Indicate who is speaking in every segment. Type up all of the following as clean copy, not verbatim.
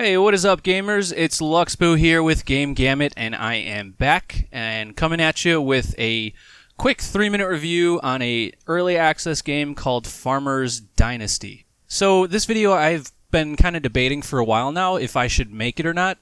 Speaker 1: Hey, what is up, gamers? It's Luxbu here with Game Gamut, and I am back and coming at you with a quick 3-minute review on a early access game called Farmers Dynasty. So this video I've been kind of debating for a while now if I should make it or not.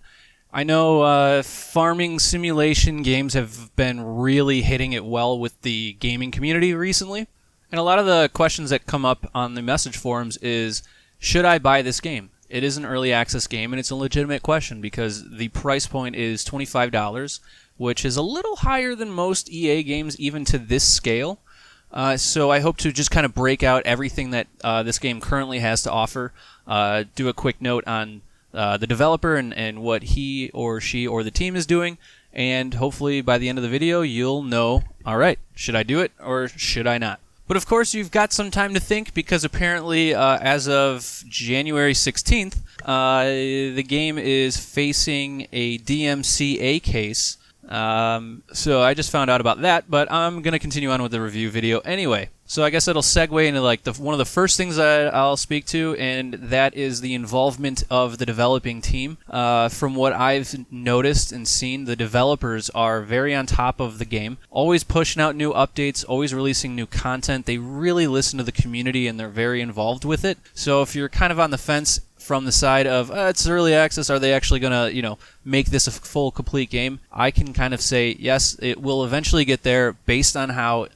Speaker 1: I know farming simulation games have been really hitting it well with the gaming community recently, and a lot of the questions that come up on the message forums is, should I buy this game? It is an early access game, and it's a legitimate question because the price point is $25, which is a little higher than most EA games, even to this scale. So I hope to just kind of break out everything that this game currently has to offer, do a quick note on the developer and what he or she or the team is doing, and hopefully by the end of the video you'll know, alright, should I do it or should I not? But of course, you've got some time to think because apparently, as of January 16th, the game is facing a DMCA case. So I just found out about that, but I'm going to continue on with the review video anyway. So I guess it'll segue into one of the first things that I'll speak to, and that is the involvement of the developing team. From what I've noticed and seen, the developers are very on top of the game, always pushing out new updates, always releasing new content. They really listen to the community and they're very involved with it. So if you're kind of on the fence from the side of it's early access, are they actually gonna make this a full complete game, I can kind of say yes, it will eventually get there based on how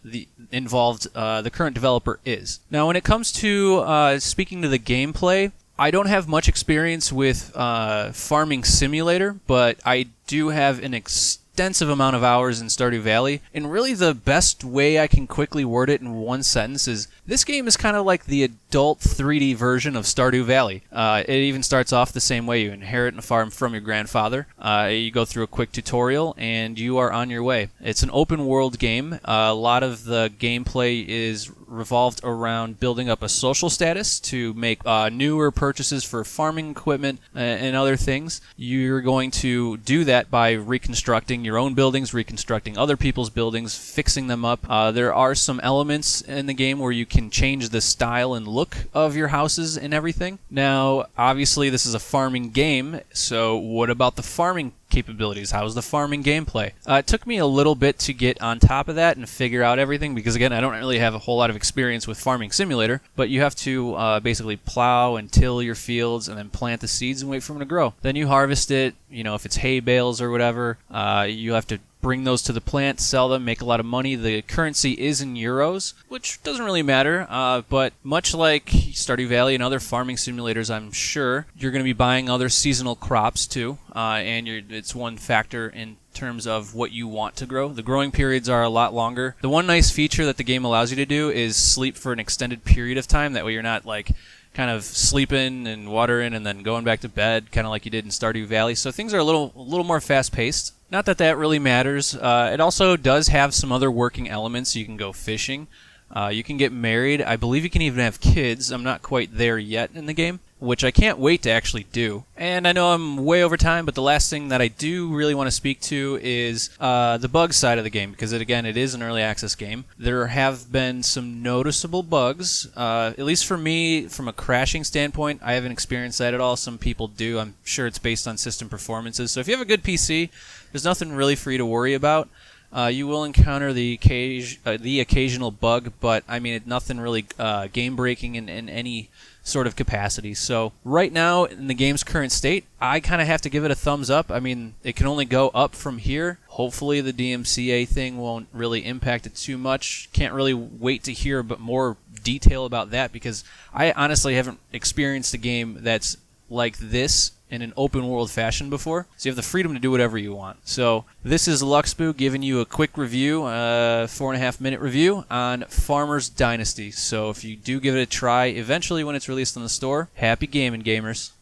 Speaker 1: involved the current developer is. Now when it comes to speaking to the gameplay, I don't have much experience with Farming Simulator, but I do have an extensive amount of hours in Stardew Valley, and really the best way I can quickly word it in one sentence is this game is kind of like the adult 3D version of Stardew Valley. It even starts off the same way. You inherit a farm from your grandfather, you go through a quick tutorial, and you are on your way. It's an open world game. A lot of the gameplay is revolved around building up a social status to make newer purchases for farming equipment and other things. You're going to do that by reconstructing your own buildings, reconstructing other people's buildings, fixing them up. There are some elements in the game where you can change the style and look of your houses and everything. Now, obviously this is a farming game, so what about the farming capabilities? How's the farming gameplay? It took me a little bit to get on top of that and figure out everything because, again, I don't really have a whole lot of experience with Farming Simulator, but you have to basically plow and till your fields and then plant the seeds and wait for them to grow. Then you harvest it, if it's hay bales or whatever, you have to bring those to the plant, sell them, make a lot of money. The currency is in euros, which doesn't really matter, but much like Stardew Valley and other farming simulators, I'm sure, you're going to be buying other seasonal crops too, and it's one factor in terms of what you want to grow. The growing periods are a lot longer. The one nice feature that the game allows you to do is sleep for an extended period of time. That way you're not kind of sleeping and watering and then going back to bed, kind of like you did in Stardew Valley. So things are a little more fast-paced. Not that that really matters. It also does have some other working elements. You can go fishing. You can get married. I believe you can even have kids. I'm not quite there yet in the game, which I can't wait to actually do. And I know I'm way over time, but the last thing that I do really want to speak to is the bug side of the game, because it is an early access game. There have been some noticeable bugs, at least for me, from a crashing standpoint. I haven't experienced that at all. Some people do. I'm sure it's based on system performances. So if you have a good PC, there's nothing really for you to worry about. You will encounter the occasional bug, but I mean, nothing really game-breaking in any sort of capacity. So right now, in the game's current state, I kind of have to give it a thumbs up. I mean, it can only go up from here. Hopefully the DMCA thing won't really impact it too much. Can't really wait to hear more detail about that because I honestly haven't experienced a game that's like this in an open world fashion before, so you have the freedom to do whatever you want. So this is Luxbu giving you a quick review, 4.5-minute review on Farmers Dynasty. So if you do give it a try eventually when it's released in the store, happy gaming, gamers.